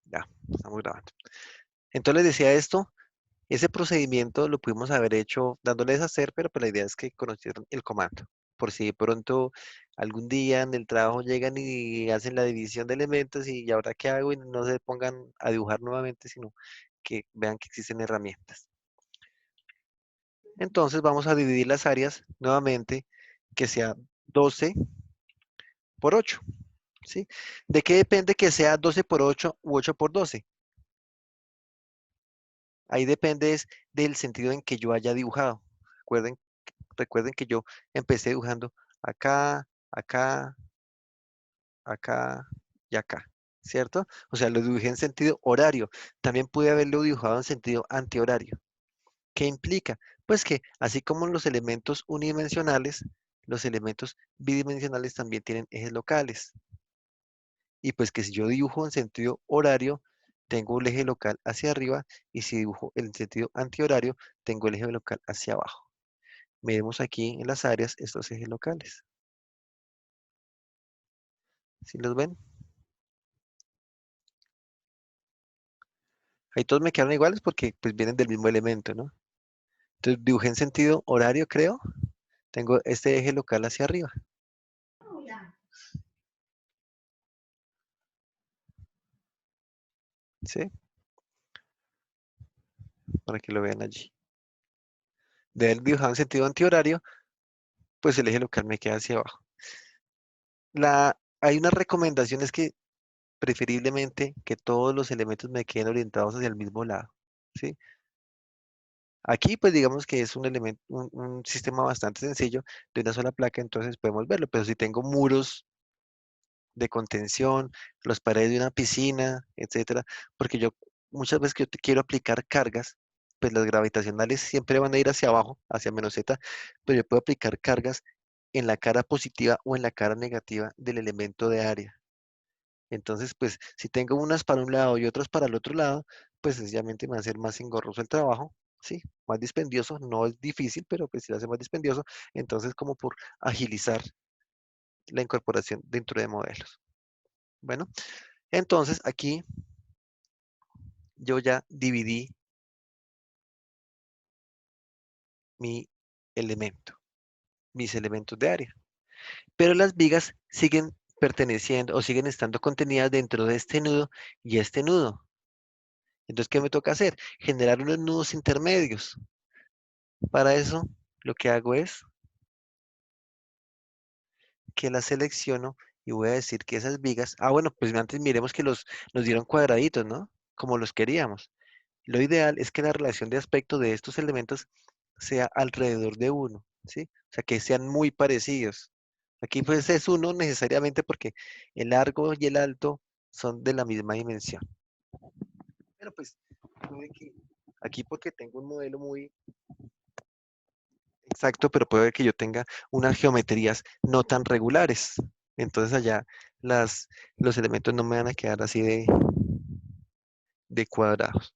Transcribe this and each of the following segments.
Ya, estamos grabando. Entonces les decía esto, ese procedimiento lo pudimos haber hecho dándoles a hacer, pero pues la idea es que conocieran el comando. Por si de pronto algún día en el trabajo llegan y hacen la división de elementos y ahora qué hago y no se pongan a dibujar nuevamente, sino que vean que existen herramientas. Entonces vamos a dividir las áreas nuevamente que sea 12 por 8, ¿sí? ¿De qué depende que sea 12 por 8 u 8 por 12? Ahí depende es del sentido en que yo haya dibujado. Recuerden, recuerden que yo empecé dibujando acá, acá, acá y acá, ¿cierto? O sea, lo dibujé en sentido horario. También pude haberlo dibujado en sentido antihorario. ¿Qué implica? Pues que así como los elementos unidimensionales, los elementos bidimensionales también tienen ejes locales. Y pues que si yo dibujo en sentido horario, tengo el eje local hacia arriba y si dibujo en sentido antihorario, tengo el eje local hacia abajo. Miremos aquí en las áreas estos ejes locales. ¿Sí los ven? Ahí todos me quedaron iguales porque pues vienen del mismo elemento, ¿no? Entonces dibujé en sentido horario, creo. Tengo este eje local hacia arriba, ¿sí? Para que lo vean allí. De él dibujado en sentido antihorario, pues el eje local me queda hacia abajo. Hay una recomendación es que preferiblemente que todos los elementos me queden orientados hacia el mismo lado, ¿sí? Aquí, pues digamos que es un elemento, un sistema bastante sencillo de una sola placa, entonces podemos verlo. Pero si tengo muros de contención, las paredes de una piscina, etcétera, porque yo muchas veces que yo quiero aplicar cargas, pues las gravitacionales siempre van a ir hacia abajo, hacia menos z, pero yo puedo aplicar cargas en la cara positiva o en la cara negativa del elemento de área. Entonces, pues si tengo unas para un lado y otras para el otro lado, pues sencillamente me va a hacer más engorroso el trabajo, ¿sí? Más dispendioso, no es difícil, pero pues sí lo hace más dispendioso. Entonces, como por agilizar la incorporación dentro de modelos. Bueno, entonces aquí yo ya dividí mi elemento, mis elementos de área, pero las vigas siguen perteneciendo o siguen estando contenidas dentro de este nudo y este nudo. Entonces, ¿qué me toca hacer? Generar unos nudos intermedios. Para eso, lo que hago es que las selecciono y voy a decir que esas vigas, bueno, pues antes miremos que nos dieron cuadraditos, ¿no? Como los queríamos. Lo ideal es que la relación de aspecto de estos elementos sea alrededor de uno, ¿sí? O sea, que sean muy parecidos. Aquí pues es uno necesariamente porque el largo y el alto son de la misma dimensión. Pero pues puede que aquí porque tengo un modelo muy exacto, pero puede que yo tenga unas geometrías no tan regulares. Entonces allá las, los elementos no me van a quedar así de cuadrados.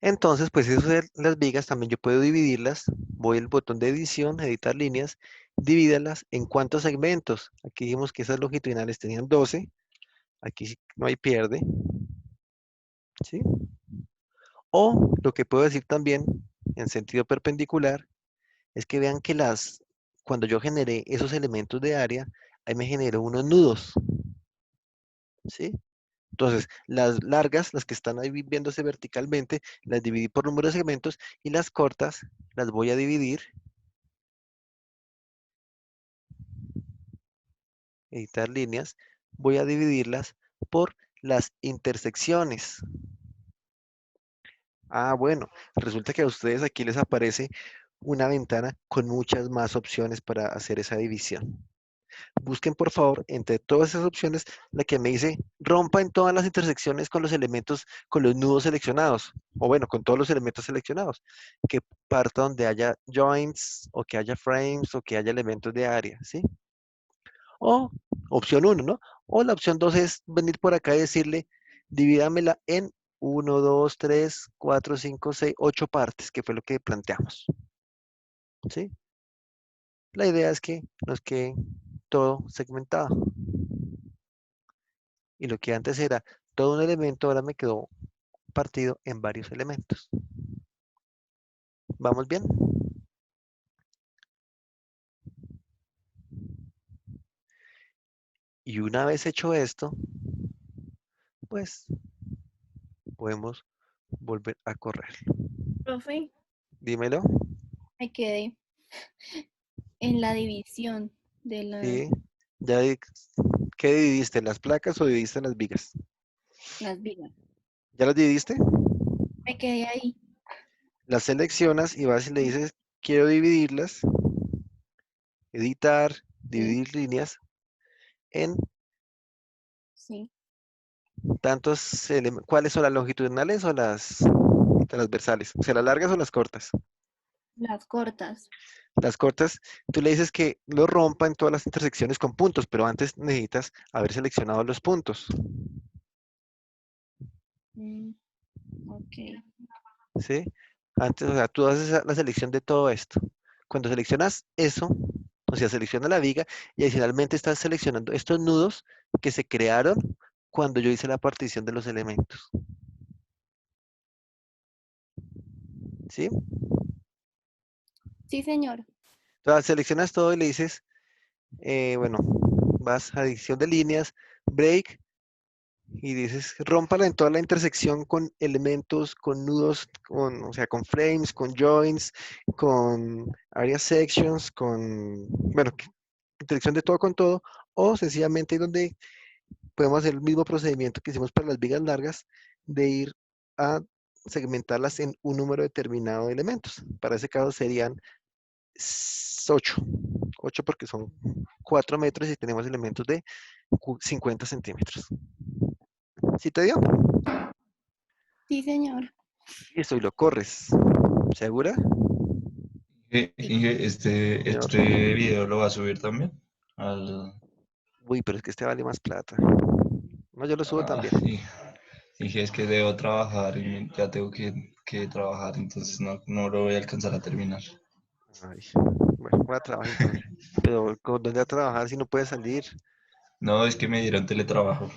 Entonces, pues eso de las vigas también yo puedo dividirlas. Voy al botón de edición, editar líneas, divídalas en cuántos segmentos. Aquí dijimos que esas longitudinales tenían 12. Aquí sí no hay pierde, ¿sí? O lo que puedo decir también en sentido perpendicular es que vean que cuando yo generé esos elementos de área, ahí me generó unos nudos, ¿sí? Entonces, las largas, las que están ahí viéndose verticalmente, las dividí por número de segmentos y las cortas las voy a dividir, editar líneas, voy a dividirlas por las intersecciones. Bueno, resulta que a ustedes aquí les aparece una ventana con muchas más opciones para hacer esa división. Busquen por favor entre todas esas opciones la que me dice rompa en todas las intersecciones con los elementos, con los nudos seleccionados, o bueno, con todos los elementos seleccionados, que parta donde haya joints, o que haya frames, o que haya elementos de área, ¿sí? O opción uno, ¿no? O la opción 2 es venir por acá y decirle, divídamela en uno, 2, 3, 4, 5, 6, 8 partes, que fue lo que planteamos, ¿sí? La idea es que nos quede todo segmentado. Y lo que antes era todo un elemento ahora me quedó partido en varios elementos. ¿Vamos bien? Y una vez hecho esto, pues podemos volver a correr. Profe, Dímelo. me quedé en la división de Sí. Ya ¿qué dividiste? ¿Las placas o dividiste las vigas? las vigas. ¿Ya las dividiste? Me quedé ahí. Las seleccionas y vas y le dices, quiero dividirlas, editar, Sí, dividir líneas en sí. tantos elementos. ¿Cuáles son las longitudinales o las transversales? O sea, las largas o las cortas. Las cortas. Las cortas, tú le dices que lo rompa en todas las intersecciones con puntos, pero antes necesitas haber seleccionado los puntos, Mm, ok. ¿sí? Antes, o sea, tú haces la selección de todo esto. Cuando seleccionas eso, o sea, selecciona la viga y adicionalmente estás seleccionando estos nudos que se crearon cuando yo hice la partición de los elementos, ¿sí? Sí, señor. Entonces, seleccionas todo y le dices, bueno, vas a edición de líneas, break, y dices, rómpala en toda la intersección con elementos, con nudos, o sea, con frames, con joints, con area sections, con, bueno, intersección de todo con todo, o sencillamente donde podemos hacer el mismo procedimiento que hicimos para las vigas largas, de ir a segmentarlas en un número determinado de elementos. Para ese caso serían 8, 8 porque son 4 metros y tenemos elementos de 50 centímetros. ¿Sí te dio? Sí, señor. Listo, y lo corres. ¿Segura? Sí. Señor. Este video lo va a subir también. Al, Uy, pero es que este vale más plata. No, yo lo subo ah, también. y dije, es que debo trabajar y ya tengo que trabajar, entonces no lo voy a alcanzar a terminar. Ay, bueno, voy a trabajar entonces. Pero, ¿con dónde a trabajar si no puede salir? No, es que me dieron teletrabajo.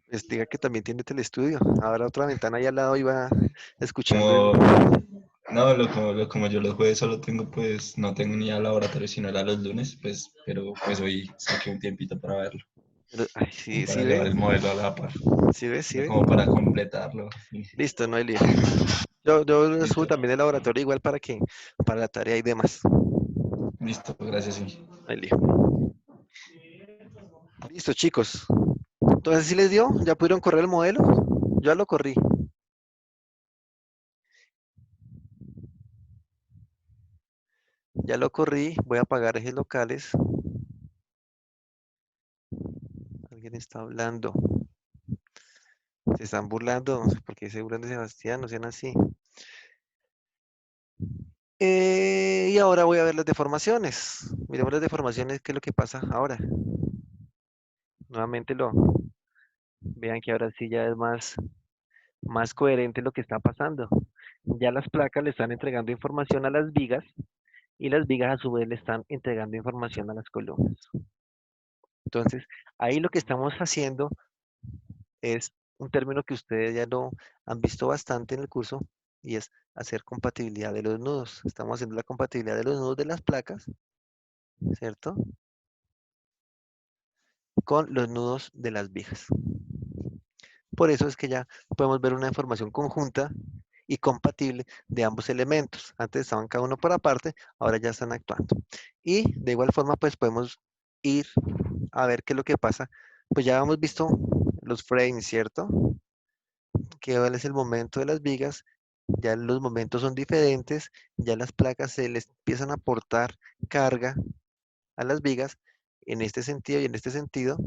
Pues diga que también tiene telestudio. Habrá otra ventana ahí al lado y va escuchando el... Como, no, como yo los jueves solo tengo, pues, no tengo ni a laboratorio sino era los lunes, pues, pero pues hoy saqué un tiempito para verlo, Ay, como sí, para sí ve, llevar el modelo a la par, sí ve, sí sino ve. como para completarlo. Sí. Listo, no hay lío. Yo lo subo Listo, también el laboratorio igual para la tarea y demás. listo, gracias, sí. No hay lío. Listo, chicos. Entonces, ¿sí les dio? ¿Ya pudieron correr el modelo? Yo ya lo corrí. Ya lo corrí. Voy a apagar ejes locales. Alguien está hablando. Se están burlando. No sé por qué se burlan de Sebastián. No sean así. Y ahora voy a ver las deformaciones. Miremos las deformaciones, qué es lo que pasa ahora. Nuevamente vean que ahora sí ya es más coherente lo que está pasando. Ya las placas le están entregando información a las vigas y las vigas a su vez le están entregando información a las columnas. Entonces, ahí lo que estamos haciendo es un término que ustedes ya lo han visto bastante en el curso y es hacer compatibilidad de los nudos. Estamos haciendo la compatibilidad de los nudos de las placas, ¿cierto? Con los nudos de las vigas. Por eso es que ya podemos ver una información conjunta y compatible de ambos elementos. Antes estaban cada uno por aparte, ahora ya están actuando. Y de igual forma, pues podemos ir a ver qué es lo que pasa. Pues ya hemos visto los frames, ¿cierto? Que cuál es el momento de las vigas. Ya los momentos son diferentes, ya las placas se les empiezan a aportar carga a las vigas en este sentido y en este sentido,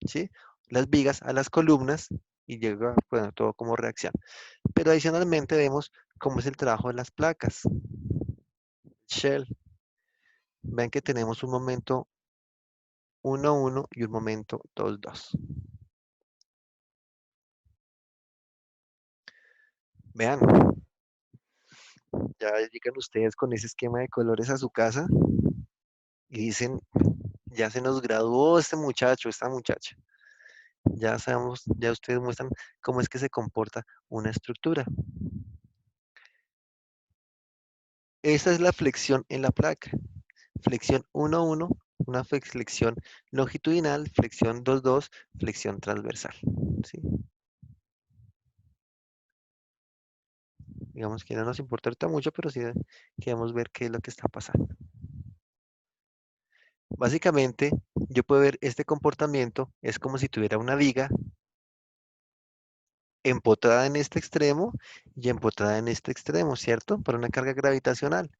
¿sí? Las vigas a las columnas y llega, bueno, todo como reacción. Pero adicionalmente vemos cómo es el trabajo de las placas. Shell, ven que tenemos un momento 1, 1 y un momento 2, 2. Vean, ya llegan ustedes con ese esquema de colores a su casa y dicen, ya se nos graduó este muchacho, esta muchacha. Ya sabemos, ya ustedes muestran cómo es que se comporta una estructura. Esa es la flexión en la placa. Flexión 1-1, una flexión longitudinal, flexión 2-2, flexión transversal. ¿Sí? Digamos que no nos importa ahorita mucho, pero sí queremos ver qué es lo que está pasando. Básicamente, yo puedo ver este comportamiento, es como si tuviera una viga empotrada en este extremo y empotrada en este extremo, ¿cierto? Por una carga gravitacional.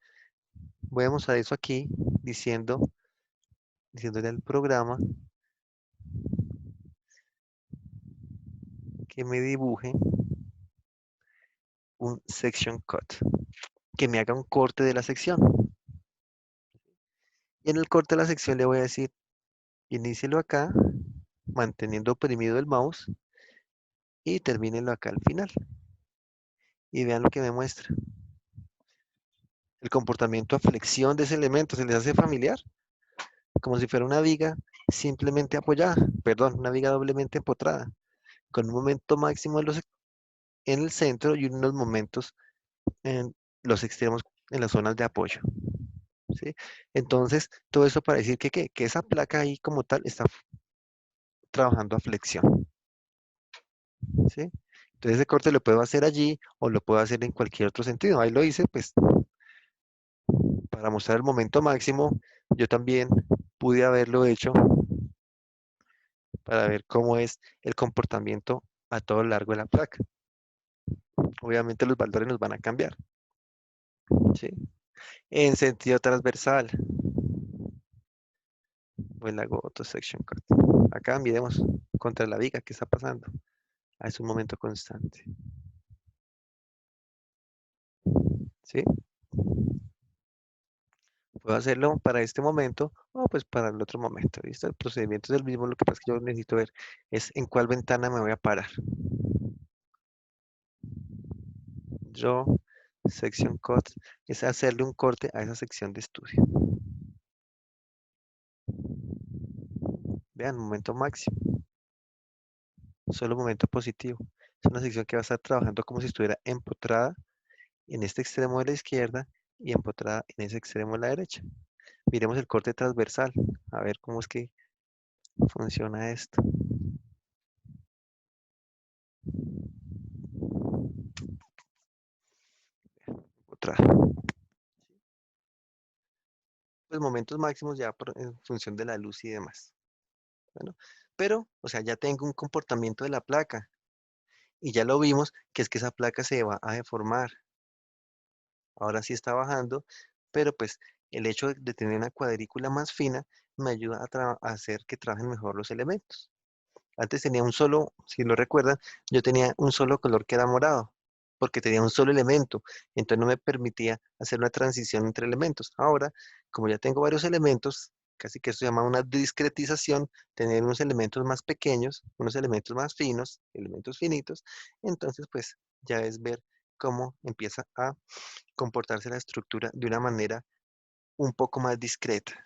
Voy a mostrar eso aquí diciéndole al programa que me dibuje un section cut, que me haga un corte de la sección. Y en el corte de la sección le voy a decir, inícielo acá, manteniendo oprimido el mouse, y termínelo acá al final. Y vean lo que me muestra. El comportamiento a flexión de ese elemento, ¿se les hace familiar? Como si fuera una viga simplemente apoyada, perdón, una viga doblemente empotrada, con un momento máximo en el centro y unos momentos en los extremos, en las zonas de apoyo. ¿Sí? Entonces, todo eso para decir que esa placa ahí como tal está trabajando a flexión. ¿Sí? Entonces, ese corte lo puedo hacer allí o lo puedo hacer en cualquier otro sentido. Ahí lo hice, pues, para mostrar el momento máximo. Yo también pude haberlo hecho para ver cómo es el comportamiento a todo lo largo de la placa. Obviamente los valores nos van a cambiar. ¿Sí? En sentido transversal, pues le hago otro section cut. Acá miremos contra la viga, ¿qué está pasando? Es un momento constante. ¿Sí? Puedo hacerlo para este momento o pues para el otro momento. ¿Listo? El procedimiento es el mismo, lo que pasa es que yo necesito ver es en cuál ventana me voy a parar. Yo, section cut, es hacerle un corte a esa sección de estudio. Vean, momento máximo, solo momento positivo. Es una sección que va a estar trabajando como si estuviera empotrada en este extremo de la izquierda y empotrada en ese extremo de la derecha. Miremos el corte transversal, a ver cómo es que funciona esto. Otra. Pues momentos máximos ya en función de la luz y demás. Bueno, pero, o sea, ya tengo un comportamiento de la placa y ya lo vimos que es que esa placa se va a deformar. Ahora sí está bajando, pero pues el hecho de tener una cuadrícula más fina me ayuda a hacer que trabajen mejor los elementos. Antes tenía un solo, si lo recuerdan, yo tenía un solo color que era morado, porque tenía un solo elemento, entonces no me permitía hacer una transición entre elementos. Ahora, como ya tengo varios elementos, casi que esto se llama una discretización, tener unos elementos más pequeños, unos elementos más finos, elementos finitos, entonces pues ya es ver cómo empieza a comportarse la estructura de una manera un poco más discreta,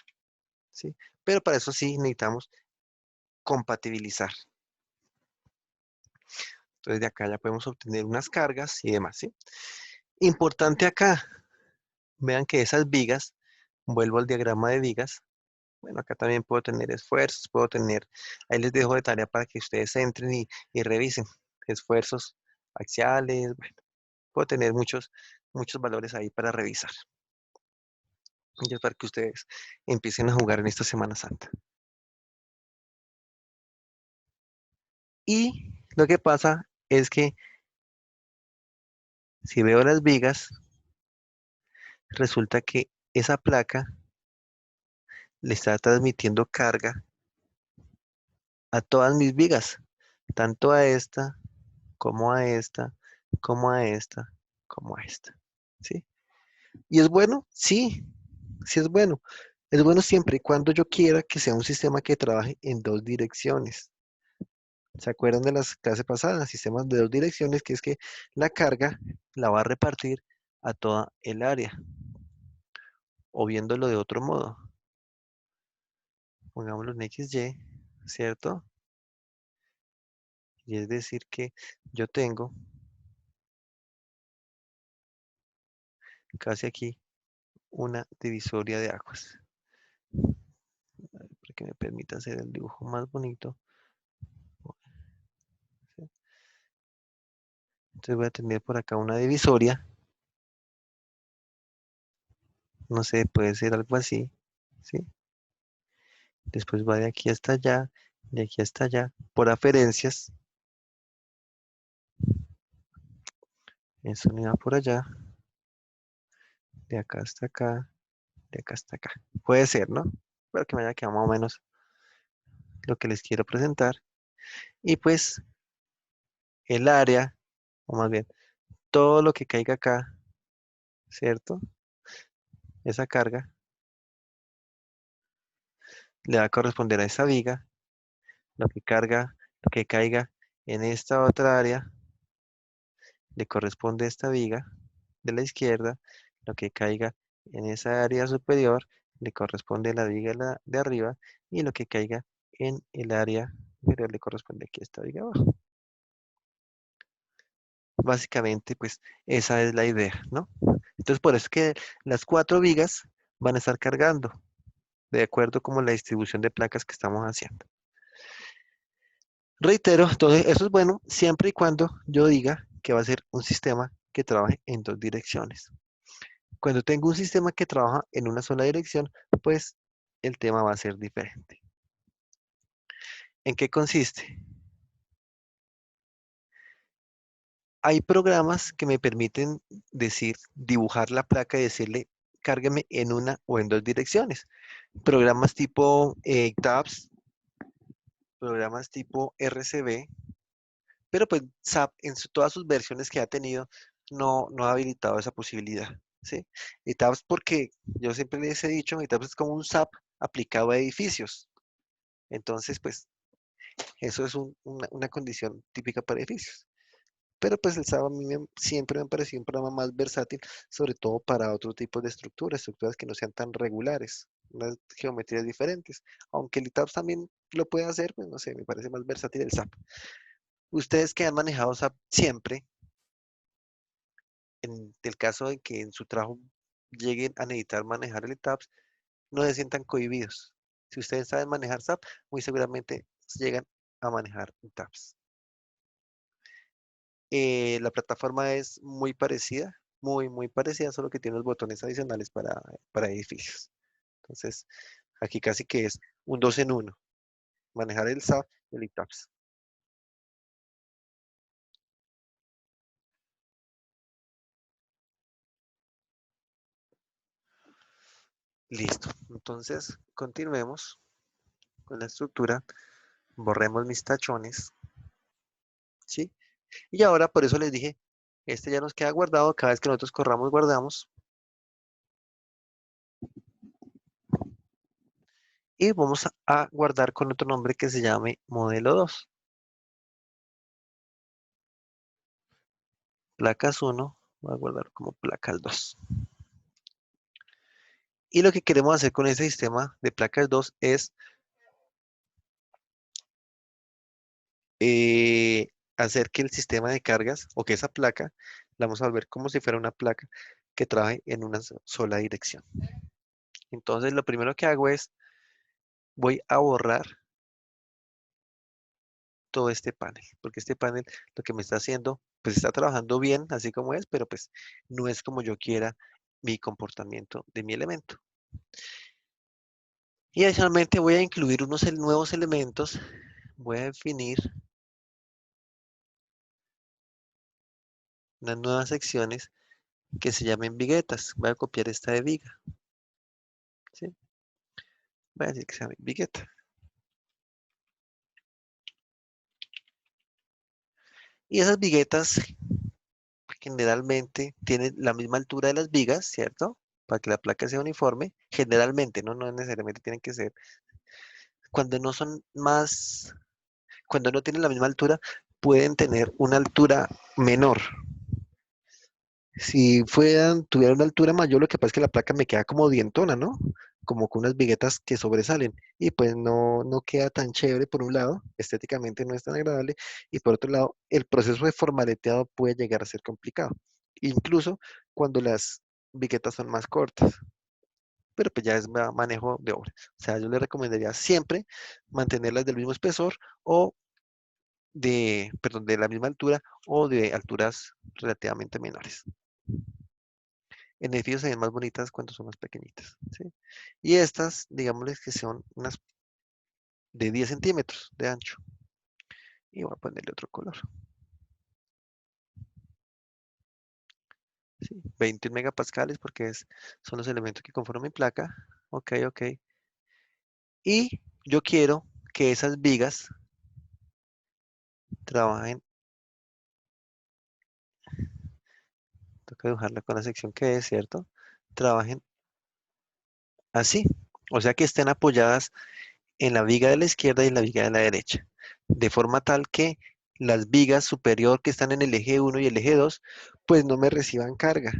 ¿sí? Pero para eso sí necesitamos compatibilizar. Entonces de acá ya podemos obtener unas cargas y demás, ¿sí? Importante acá, vean que esas vigas, vuelvo al diagrama de vigas, bueno, acá también puedo tener esfuerzos, puedo tener, ahí les dejo de tarea para que ustedes entren y revisen esfuerzos axiales, bueno, puedo tener muchos valores ahí para revisar. Y es para que ustedes empiecen a jugar en esta Semana Santa. Y lo que pasa es que si veo las vigas, resulta que esa placa le está transmitiendo carga a todas mis vigas, tanto a esta, como a esta, como a esta, como a esta. ¿Sí? ¿Y es bueno? Sí, sí es bueno. Es bueno siempre y cuando yo quiera que sea un sistema que trabaje en dos direcciones. ¿Se acuerdan de las clases pasadas? Sistemas de dos direcciones, que es que la carga la va a repartir a toda el área. O viéndolo de otro modo. Pongámoslo en XY, ¿cierto? Y es decir que yo tengo casi aquí una divisoria de aguas. Para que me permita hacer el dibujo más bonito. ¿Sí? Entonces voy a tener por acá una divisoria. No sé, puede ser algo así. ¿Sí? Después va de aquí hasta allá, de aquí hasta allá, por aferencias. Eso no iba por allá, de acá hasta acá, de acá hasta acá. Puede ser, ¿no? Espero que me haya quedado más o menos lo que les quiero presentar. Y pues el área, o más bien, todo lo que caiga acá, ¿cierto? Esa carga le va a corresponder a esa viga. Lo que caiga en esta otra área, le corresponde a esta viga de la izquierda. Lo que caiga en esa área superior, le corresponde a la viga de arriba. Y lo que caiga en el área inferior, le corresponde aquí a esta viga abajo. Básicamente, pues esa es la idea, ¿no? Entonces, por eso es que las 4 vigas van a estar cargando, de acuerdo como la distribución de placas que estamos haciendo. Reitero, entonces eso es bueno siempre y cuando yo diga que va a ser un sistema que trabaje en 2 direcciones. Cuando tengo un sistema que trabaja en una sola dirección, pues el tema va a ser diferente. ¿En qué consiste? Hay programas que me permiten dibujar la placa y decirle, cárgueme en una o en 2 direcciones. Programas tipo tabs, programas tipo RCB, pero pues SAP en todas sus versiones que ha tenido no ha habilitado esa posibilidad, ¿sí? Y tabs porque yo siempre les he dicho, y tabs es como un SAP aplicado a edificios. Entonces, pues eso es una condición típica para edificios. Pero pues el SAP a mí siempre me ha parecido un programa más versátil, sobre todo para otro tipo de estructuras que no sean tan regulares, unas geometrías diferentes. Aunque el ITAPS también lo puede hacer, pues no sé, me parece más versátil el SAP. Ustedes que han manejado SAP siempre, en el caso de que en su trabajo lleguen a necesitar manejar el ITAPS, no se sientan cohibidos. Si ustedes saben manejar SAP, muy seguramente llegan a manejar ITAPS. La plataforma es muy parecida, muy parecida, solo que tiene los botones adicionales para edificios. Entonces, aquí casi que es un 2 en 1, manejar el SAP y el ITAPS. Listo. Entonces, continuemos con la estructura. Borremos mis tachones, ¿sí? Y ahora, por eso les dije, este ya nos queda guardado. Cada vez que nosotros corramos, guardamos. Y vamos a guardar con otro nombre que se llame modelo 2. Placas 1, voy a guardar como placas 2. Y lo que queremos hacer con este sistema de placas 2 es eh, hacer que el sistema de cargas o que esa placa la vamos a volver como si fuera una placa que trabaje en una sola dirección. Entonces, lo primero que hago es voy a borrar todo este panel, porque este panel lo que me está haciendo, pues está trabajando bien, así como es, pero pues no es como yo quiera mi comportamiento de mi elemento. Y adicionalmente voy a incluir unos nuevos elementos, voy a definir unas nuevas secciones que se llamen viguetas. Voy a copiar esta de viga, ¿sí? Voy a decir que se llame vigueta. Y esas viguetas generalmente tienen la misma altura de las vigas, ¿cierto? Para que la placa sea uniforme. Generalmente, no necesariamente tienen que ser. Cuando no son más, cuando no tienen la misma altura, pueden tener una altura menor. Si tuvieran una altura mayor, lo que pasa es que la placa me queda como dientona, ¿no? como con unas viguetas que sobresalen y pues no queda tan chévere por un lado, estéticamente no es tan agradable y por otro lado el proceso de formaleteado puede llegar a ser complicado, incluso cuando las viguetas son más cortas, pero pues ya es manejo de obra. O sea, yo le recomendaría siempre mantenerlas del mismo espesor o perdón, de la misma altura o de alturas relativamente menores. En edificios se ven más bonitas cuando son más pequeñitas, ¿sí? Y estas, digámosles que son unas de 10 centímetros de ancho. Y voy a ponerle otro color. ¿Sí? 21 megapascales porque son los elementos que conforman mi placa. Ok, ok. Y yo quiero que esas vigas trabajen, toca dibujarla con la sección que es, ¿cierto? Trabajen así. O sea que estén apoyadas en la viga de la izquierda y en la viga de la derecha. De forma tal que las vigas superior que están en el eje 1 y el eje 2, pues no me reciban carga,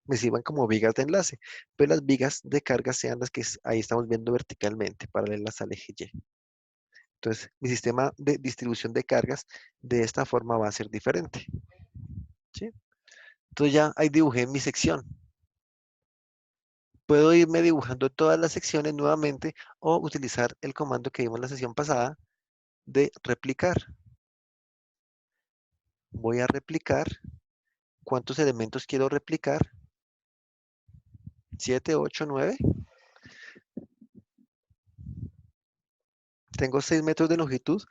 me sirvan como vigas de enlace, pero las vigas de carga sean las que ahí estamos viendo verticalmente, paralelas al eje Y. Entonces, mi sistema de distribución de cargas de esta forma va a ser diferente, ¿sí? Entonces ya ahí dibujé mi sección. Puedo irme dibujando todas las secciones nuevamente o utilizar el comando que vimos la sesión pasada de replicar. Voy a replicar. ¿Cuántos elementos quiero replicar? 7, 8, 9. Tengo 6 metros de longitud.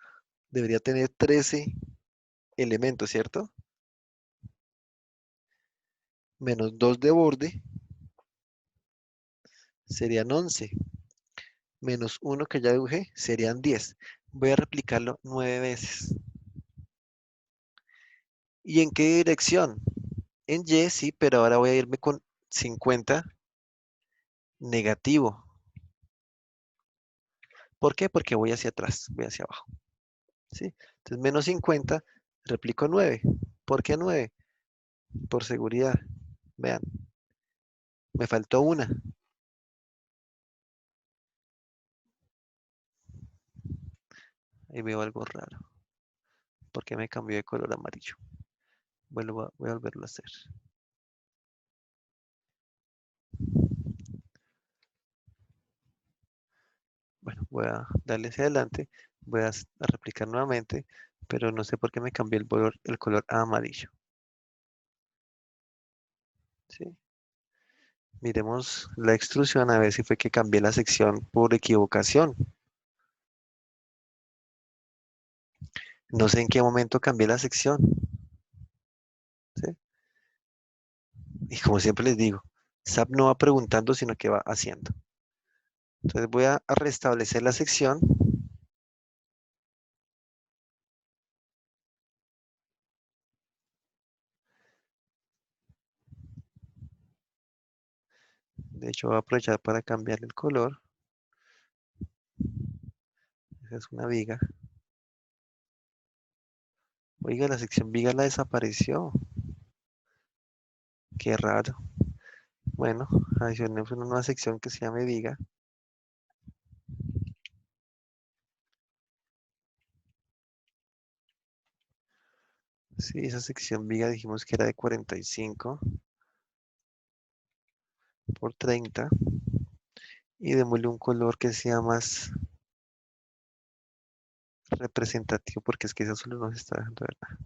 Debería tener 13 elementos, ¿cierto? Menos 2 de borde serían 11. Menos 1 que ya dibujé serían 10. Voy a replicarlo 9 veces. ¿Y en qué dirección? En Y, sí, pero ahora voy a irme con 50 negativo. ¿Por qué? Porque voy hacia atrás, voy hacia abajo. ¿Sí? Entonces, menos 50, replico 9. ¿Por qué 9? Por seguridad. Vean, me faltó una. Ahí veo algo raro. ¿Por qué me cambió de color amarillo? Voy a volverlo a hacer. Bueno, voy a darle hacia adelante. Voy a replicar nuevamente, pero no sé por qué me cambió el color a amarillo. ¿Sí? Miremos la extrusión a ver si fue que cambié la sección por equivocación. No sé en qué momento cambié la sección. ¿Sí? Y como siempre les digo, SAP no va preguntando, sino que va haciendo. Entonces voy a restablecer la sección. De hecho, voy a aprovechar para cambiar el color. Esa es una viga. Oiga, la sección viga la desapareció. Qué raro. Bueno, adicionemos una nueva sección que se llame viga. Sí, esa sección viga dijimos que era de 45 por 30. Y démosle un color que sea más representativo porque es que eso solo nos está dejando ver nada.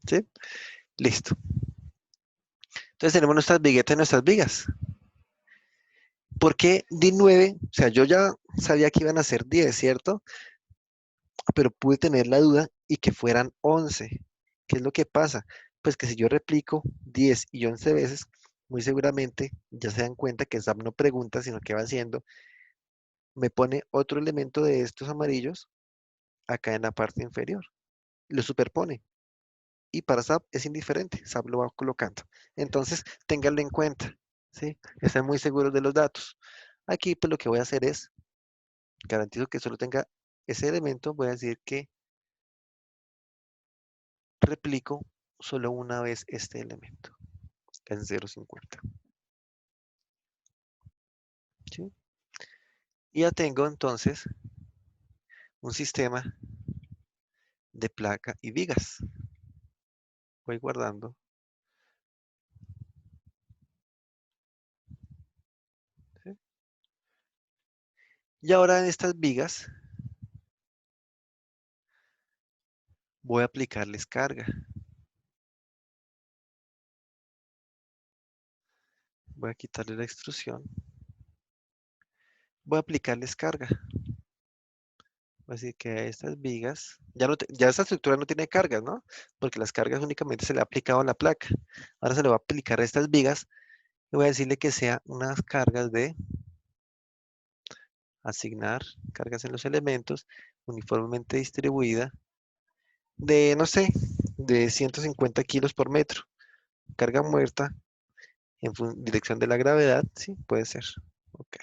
¿Sí? Listo. Entonces tenemos nuestras viguetas y nuestras vigas. ¿Por qué di 9? O sea, yo ya sabía que iban a ser 10, ¿cierto? Pero pude tener la duda y que fueran 11. ¿Qué es lo que pasa? Pues que si yo replico 10 y 11 veces, muy seguramente ya se dan cuenta que SAP no pregunta, sino que va haciendo, me pone otro elemento de estos amarillos acá en la parte inferior. Lo superpone. Y para SAP es indiferente, SAP lo va colocando. Entonces, ténganlo en cuenta, ¿sí? Estén muy seguros de los datos. Aquí, pues lo que voy a hacer es, garantizo que solo tenga ese elemento, voy a decir que replico solo una vez este elemento, que es 0,50. Y ya tengo entonces un sistema de placa y vigas. Voy guardando. ¿Sí? Y ahora en estas vigas voy a aplicarles carga. Voy a quitarle la extrusión. Voy a aplicarles carga. Voy a decir que a estas vigas, ya esta estructura no tiene cargas, ¿no? Porque las cargas únicamente se le ha aplicado a la placa. Ahora se le va a aplicar a estas vigas y voy a decirle que sea unas cargas de asignar cargas en los elementos uniformemente distribuida de, no sé, de 150 kilos por metro. Carga muerta en dirección de la gravedad, sí, puede ser. Ok.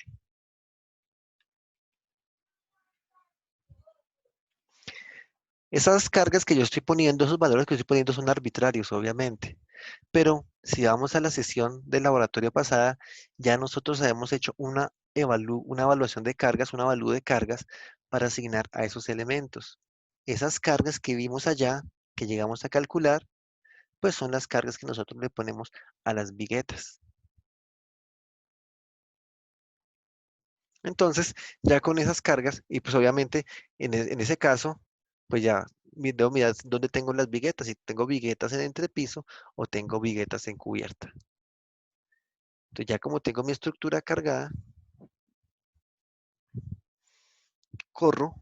Esas cargas que yo estoy poniendo, esos valores que estoy poniendo son arbitrarios, obviamente. Pero si vamos a la sesión del laboratorio pasada, ya nosotros habíamos hecho una evaluación de cargas, un avalúo de cargas para asignar a esos elementos. Esas cargas que vimos allá, que llegamos a calcular, pues son las cargas que nosotros le ponemos a las viguetas. Entonces, ya con esas cargas, y pues obviamente en ese caso, pues ya debo mirar dónde tengo las viguetas, si tengo viguetas en entrepiso o tengo viguetas en cubierta. Entonces ya como tengo mi estructura cargada, corro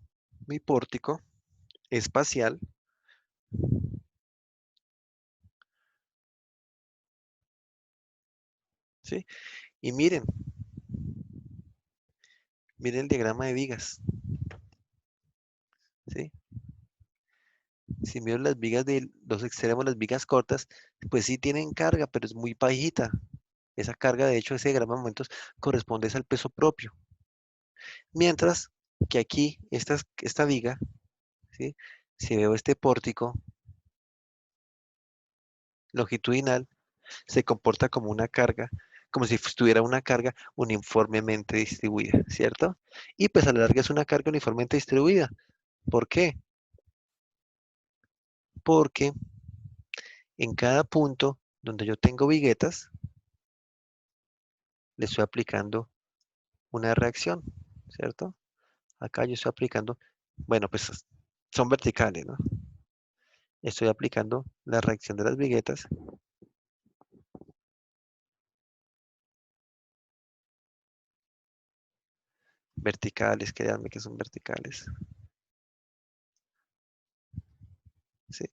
mi pórtico espacial, ¿sí? Y miren el diagrama de vigas, ¿sí? Si miro las vigas de los extremos, las vigas cortas, pues sí tienen carga, pero es muy bajita. Esa carga, de hecho, ese diagrama de momentos corresponde es al peso propio. Mientras que aquí, esta viga, ¿sí? Si veo este pórtico longitudinal, se comporta como una carga, como si tuviera una carga uniformemente distribuida, ¿cierto? Y pues a la larga es una carga uniformemente distribuida. ¿Por qué? Porque en cada punto donde yo tengo viguetas, le estoy aplicando una reacción, ¿cierto? Acá yo estoy aplicando, bueno, pues son verticales, ¿no? Estoy aplicando la reacción de las viguetas verticales, créanme que son verticales, ¿sí?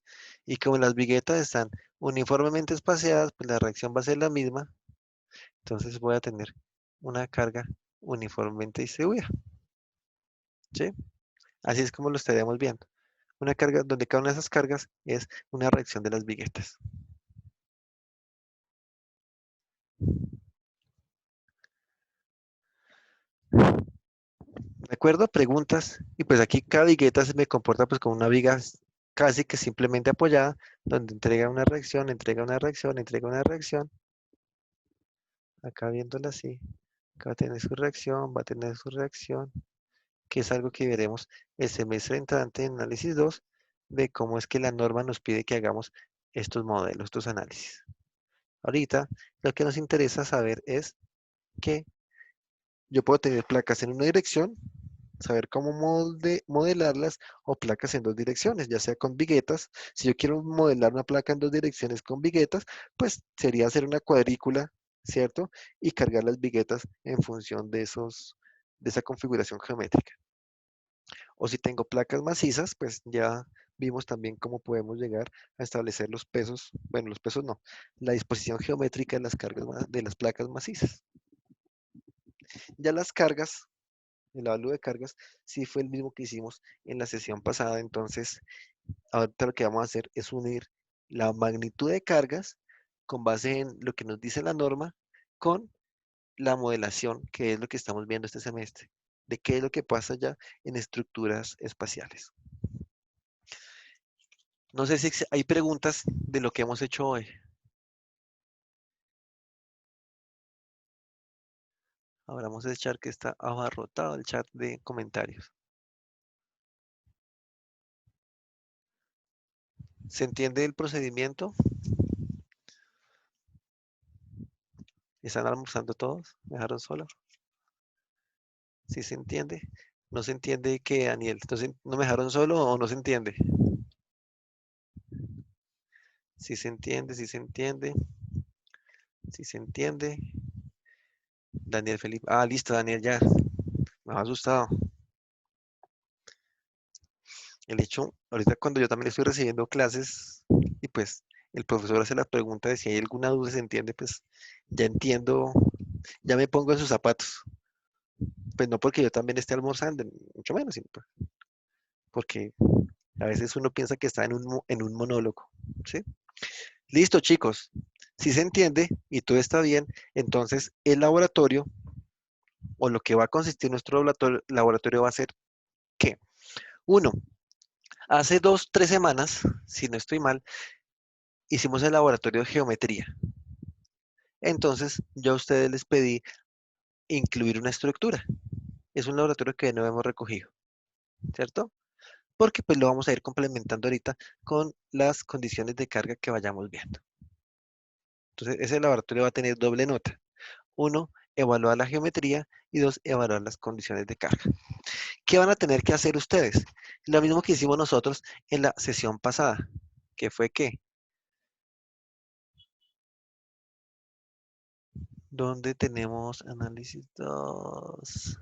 Y como las viguetas están uniformemente espaciadas, pues la reacción va a ser la misma, entonces voy a tener una carga uniformemente distribuida, ¿sí? Así es como lo estaríamos viendo. Una carga donde cada una de esas cargas es una reacción de las viguetas. ¿De acuerdo? Preguntas. Y pues aquí cada vigueta se me comporta pues como una viga casi que simplemente apoyada, donde entrega una reacción, entrega una reacción, entrega una reacción. Acá viéndola así. Acá va a tener su reacción, va a tener su reacción, que es algo que veremos el semestre entrante en análisis 2 de cómo es que la norma nos pide que hagamos estos modelos, estos análisis. Ahorita lo que nos interesa saber es que yo puedo tener placas en una dirección, saber cómo modelarlas o placas en dos direcciones, ya sea con viguetas. Si yo quiero modelar una placa en dos direcciones con viguetas, pues sería hacer una cuadrícula, ¿cierto? Y cargar las viguetas en función de esa configuración geométrica. O si tengo placas macizas, pues ya vimos también cómo podemos llegar a establecer los pesos, bueno, los pesos no, la disposición geométrica de las cargas de las placas macizas. Ya las cargas, el avalúo de cargas, sí fue el mismo que hicimos en la sesión pasada. Entonces, ahorita lo que vamos a hacer es unir la magnitud de cargas con base en lo que nos dice la norma con la modelación, que es lo que estamos viendo este semestre, de qué es lo que pasa ya en estructuras espaciales. No sé si hay preguntas de lo que hemos hecho hoy. Abramos el chat que está abarrotado, el chat de comentarios. ¿Se entiende el procedimiento? ¿Están almorzando todos? ¿Me dejaron solo? ¿Sí se entiende? ¿No se entiende qué, Daniel? Entonces, ¿no me dejaron solo o no se entiende? Sí se entiende, sí se entiende, sí se entiende. Daniel Felipe. Ah, listo, Daniel, ya. Me ha asustado. El hecho, ahorita cuando yo también estoy recibiendo clases y pues el profesor hace la pregunta de si hay alguna duda, se entiende, pues ya entiendo, ya me pongo en sus zapatos. Pues no porque yo también esté almorzando, mucho menos, sino porque a veces uno piensa que está en un monólogo, ¿sí? Listo, chicos. Si se entiende y todo está bien, entonces el laboratorio o lo que va a consistir nuestro laboratorio va a ser que, uno, hace 2, 3 semanas, si no estoy mal, hicimos el laboratorio de geometría. Entonces, yo a ustedes les pedí incluir una estructura. Es un laboratorio que no hemos recogido, ¿cierto? Porque pues lo vamos a ir complementando ahorita con las condiciones de carga que vayamos viendo. Entonces, ese laboratorio va a tener doble nota. Uno, evaluar la geometría y dos, evaluar las condiciones de carga. ¿Qué van a tener que hacer ustedes? Lo mismo que hicimos nosotros en la sesión pasada, que fue que, donde tenemos análisis 2,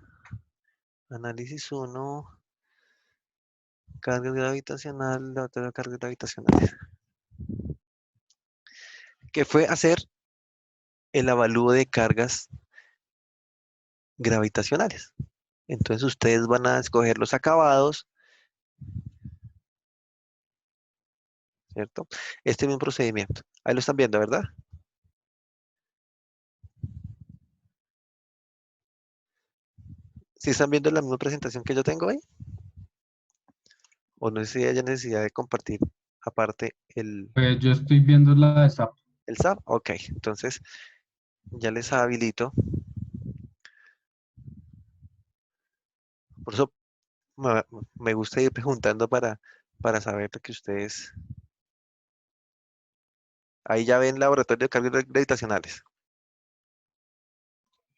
análisis 1, carga gravitacional, la otra carga gravitacional, que fue hacer el avalúo de cargas gravitacionales. Entonces ustedes van a escoger los acabados, ¿cierto? Este mismo procedimiento. Ahí lo están viendo, ¿verdad? ¿Sí están viendo la misma presentación que yo tengo ahí? O no sé si haya necesidad de compartir aparte Pues yo estoy viendo la de SAP. el SAP. Ok, entonces ya les habilito. Por eso me, me gusta ir preguntando para saber que ustedes... Ahí ya ven laboratorio de cargas gravitacionales.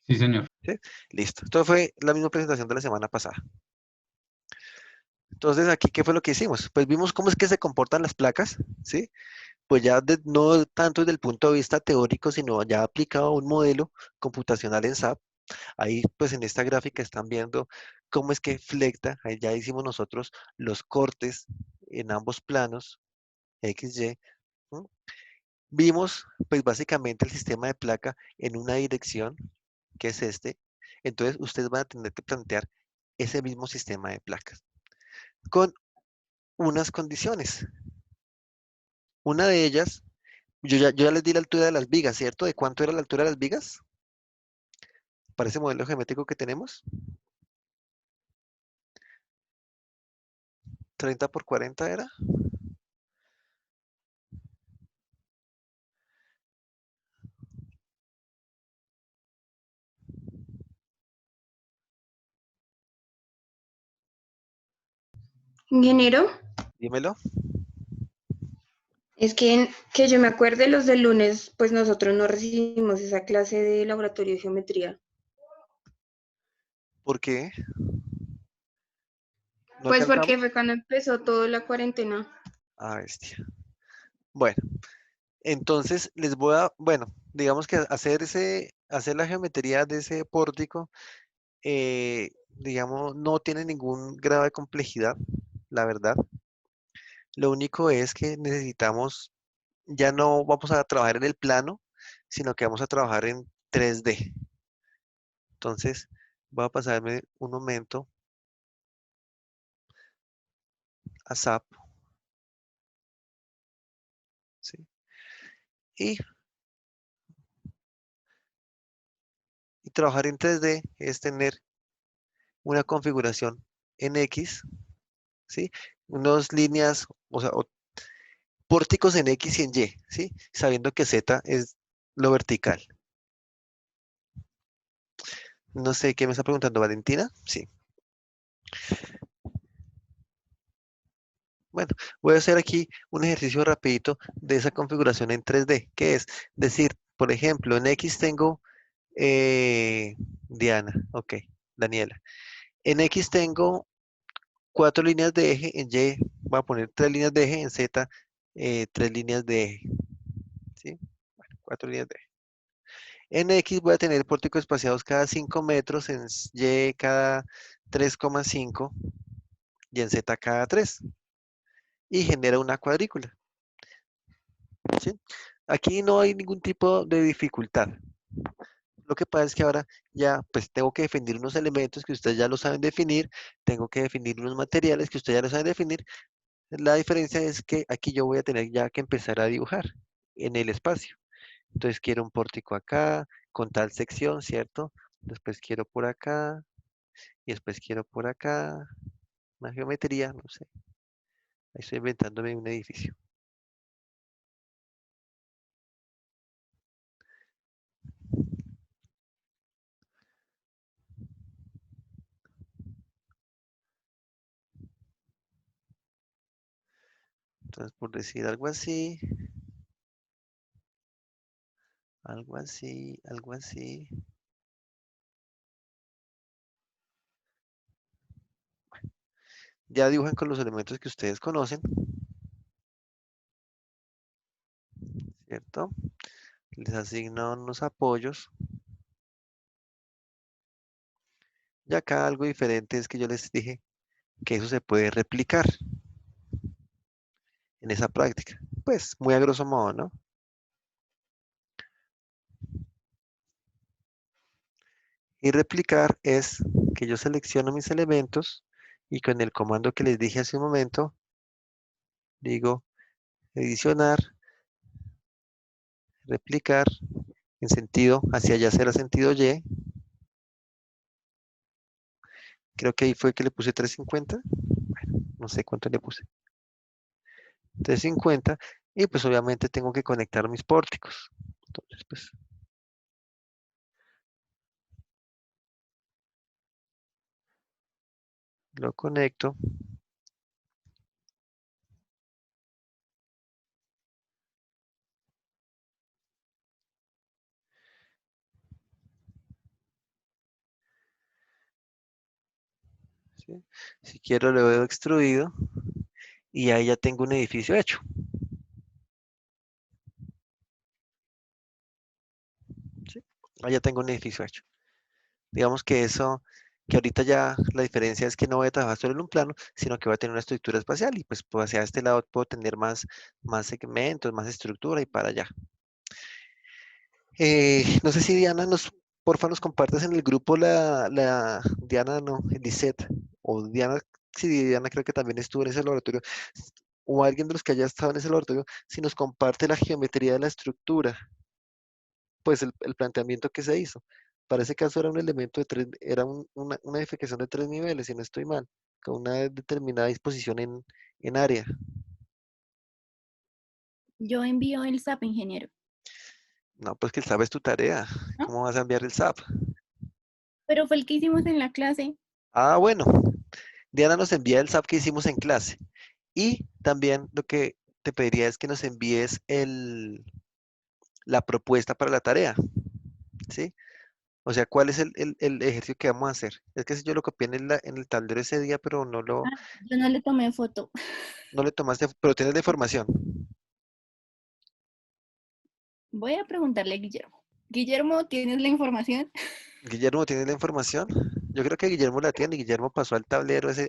Sí, señor. ¿Sí? Listo. Esto fue la misma presentación de la semana pasada. Entonces, aquí, ¿qué fue lo que hicimos? Pues vimos cómo es que se comportan las placas, ¿sí? Pues ya no tanto desde el punto de vista teórico, sino ya aplicado a un modelo computacional en SAP. Ahí, pues en esta gráfica están viendo cómo es que flecta, ahí ya hicimos nosotros los cortes en ambos planos, XY. ¿Mm? Vimos, pues básicamente el sistema de placa en una dirección, que es este. Entonces, ustedes van a tener que plantear ese mismo sistema de placas con unas condiciones. Una de ellas, yo ya les di la altura de las vigas, ¿cierto? ¿De cuánto era la altura de las vigas? Para ese modelo geométrico que tenemos. 30 por 40 era. Ingeniero, Dímelo. es que yo me acuerde los del lunes, pues nosotros no recibimos esa clase de laboratorio de geometría. ¿Por qué? ¿No Pues porque alcanzamos? fue cuando empezó toda la cuarentena. Ah, bestia. Bueno, entonces les voy a, bueno, digamos que hacer la geometría de ese pórtico, digamos, no tiene ningún grado de complejidad, la verdad. Lo único es que necesitamos, ya no vamos a trabajar en el plano, sino que vamos a trabajar en 3D. Entonces, voy a pasarme un momento a SAP, ¿sí? Y, y trabajar en 3D es tener una configuración en X, ¿sí? Unas líneas, o sea, pórticos en X y en Y, ¿sí? Sabiendo que Z es lo vertical. No sé qué me está preguntando, Valentina. Sí. Bueno, voy a hacer aquí un ejercicio rapidito de esa configuración en 3D, que es decir, por ejemplo, en X tengo Diana, ok, Daniela. En X tengo 4 líneas de eje, en Y voy a poner 3 líneas de eje, en Z 3 líneas de eje, ¿sí? Bueno, 4 líneas de eje. En X voy a tener pórticos espaciados cada 5 metros, en Y cada 3,5 y en Z cada 3. Y genera una cuadrícula, ¿sí? Aquí no hay ningún tipo de dificultad. Lo que pasa es que ahora ya pues tengo que definir unos elementos que ustedes ya lo saben definir, tengo que definir unos materiales que ustedes ya lo saben definir. La diferencia es que aquí yo voy a tener ya que empezar a dibujar en el espacio. Entonces quiero un pórtico acá, con tal sección, ¿cierto? Después quiero por acá, y después quiero por acá, una geometría, no sé. Ahí estoy inventándome un edificio. Entonces, por decir algo así, algo así, algo así. Ya dibujan con los elementos que ustedes conocen, ¿cierto? Les asigno unos apoyos. Y acá algo diferente es que yo les dije que eso se puede replicar en esa práctica. Pues muy a grosso modo, ¿no? Y replicar es que yo selecciono mis elementos y con el comando que les dije hace un momento, digo edicionar, replicar, en sentido, hacia allá será sentido Y. Creo que ahí fue que le puse 350. Bueno, no sé cuánto le puse. 350. Y pues obviamente tengo que conectar mis pórticos. Entonces, pues lo conecto. ¿Sí? Si quiero lo veo extruido y ahí ya tengo un edificio hecho. ¿Sí? Ahí ya tengo un edificio hecho. Digamos que eso, que ahorita ya la diferencia es que no voy a trabajar solo en un plano, sino que voy a tener una estructura espacial y pues hacia este lado puedo tener más segmentos, más estructura y para allá. No sé si Diana porfa nos compartes en el grupo Diana no, Lisette, o Diana, sí, Diana creo que también estuvo en ese laboratorio, o alguien de los que haya estado en ese laboratorio, si nos comparte la geometría de la estructura, pues el planteamiento que se hizo. Para ese caso era un elemento de era una edificación de 3 niveles, si no estoy mal, con una determinada disposición en área. Yo envío el SAP, ingeniero. No, pues que el SAP es tu tarea. ¿No? ¿Cómo vas a enviar el SAP? Pero fue el que hicimos en la clase. Ah, bueno. Diana nos envía el SAP que hicimos en clase. Y también lo que te pediría es que nos envíes la propuesta para la tarea, ¿sí? O sea, ¿cuál es el ejercicio que vamos a hacer? Es que si yo lo copié en el tablero ese día, pero Ah, yo no le tomé foto. no le tomaste, pero tienes la información. Voy a preguntarle a Guillermo. Guillermo, ¿tienes la información? Guillermo, ¿tienes la información? Yo creo que Guillermo la tiene y Guillermo pasó al tablero ese.